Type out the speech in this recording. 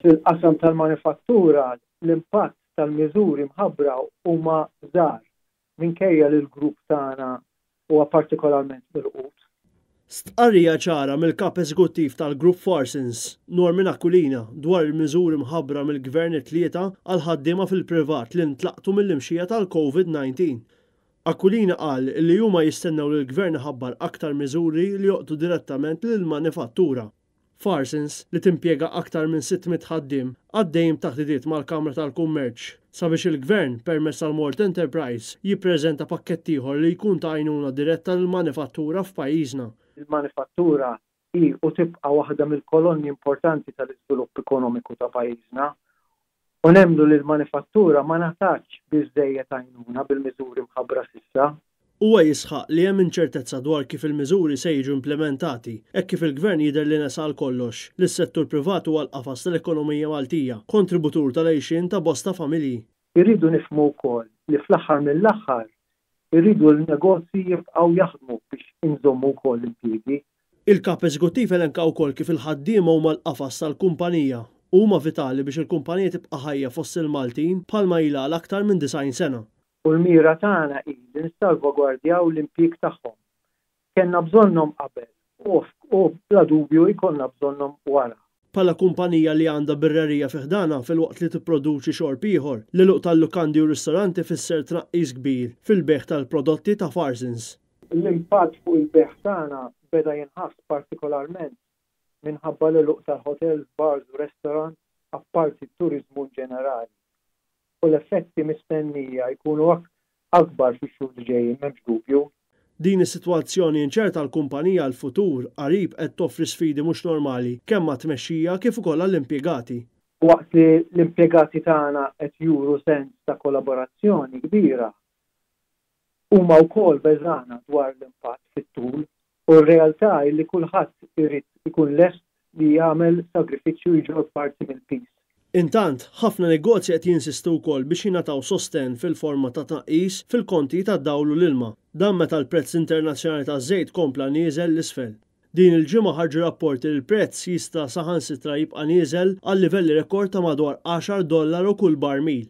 Fil-qasam tal-manifattura l-impatt tal-miżuri mħabbra huma żgħar minkejja li l-grupp tagħna huwa partikolarment milqut. Stqarrija ċara mill-kap eżekuttiv tal-Grupp Farsons, Norman Aquilina, dwar il-miżuri mħabbra mill-Gvern it-tlieta għal ħaddiema fil-privat li ntlaqtu mill-imxija tal-COVID-19. Aquilina qal li huma jistennew li l-Gvern iħabbar aktar miżuri li joqtu direttament lill-manifattura. Farsons li timpjega aktar minn 600 ħaddiem għaddejjem taħdidiet mal-Kamra tal-Kummerċ sabiex il-Gvern permezz tal-Mort Enterprise jippreżenta pakkett ieħor li jkun ta' għajnuna diretta lill-manifattura f'pajjiżna. Il-manifattura hi u tibqa' waħda mill-kolonni importanti tal-iżvilupp ekonomiku ta' pajjiżna u nemmnu li l-manifattura ma natax biżżejjed għajnuna bil-miżuri mħabbra s'issa. Huwa jisħaq li hemm inċertezza dwar kif il-miżuri se jiġu implementati hekk kif il-Gvern jidher li nesal kollox li s-settur privat huwa l-qafas tal-ekonomija Maltija, kontributur tal-għejxien ta' bosta familji. Irridu nifhmu wkoll li fl-aħħar mill-aħħar irridu l-negozji jibqgħu jaħdmu biex inżommu wkoll l-impjiegi. Il-kap eżekuttiv elenka wkoll kif il-ħaddiema huma l-qafas tal-kumpanija huma vitali biex il-kumpanija tibqa' ħajja fost il-Maltin bħalma ilha l-aktar minn 90 sena. U l-mira tagħna hi li nissalvagwardjaw l-impjieg tagħhom. Kenna bżonnhom qabel u bla dubju jkollna bżonnhom wara. Bħala kumpanija li għandha birrerija fiħdana fil-waqt li tipproduċi xorb ieħor li luq tal-lukandi u ristoranti fisser tnaqqis kbir fil-beħ tal-prodotti ta' Farsons. L-impatt fuq il-beħ tagħna beda jinħass partikolarment minħabba li luq tal-hotels, bars u restaurants apparti t-turiżmu ġenerali. U l-effetti mistennija jkunu akbar fix-xhur li ġejjin m'hemmx dubju. Din is-sitwazzjoni inċerta l-kumpanija għall-futur qarib qed toffri sfidi mhux normali kemm mat-tmexxija kif ukoll għall-impjegati. Waqt li l-impjegati tagħna qed juru sens ta' kollaborazzjoni kbira, huma wkoll beżgħana dwar l-impatt fit-tul u r-realtà li kulħadd irid ikun lest li jagħmel sagrifiċċju jiġu parti mill-peace. Intant, ħafna negozji qed jinsistu wkoll biex jingħataw sosten fil-forma ta' tnaqqis fil-konti tad-dawl u l-ilma. Dan meta l-prezz internazzjonali taż-żejt kompla nieżel l-isfel. Din il-ġimgħa ħarġu rapporti li l-prezz jista' saħansitra jibqa' nieżel għal livelli rekord ta' madwar $10 kull barmil.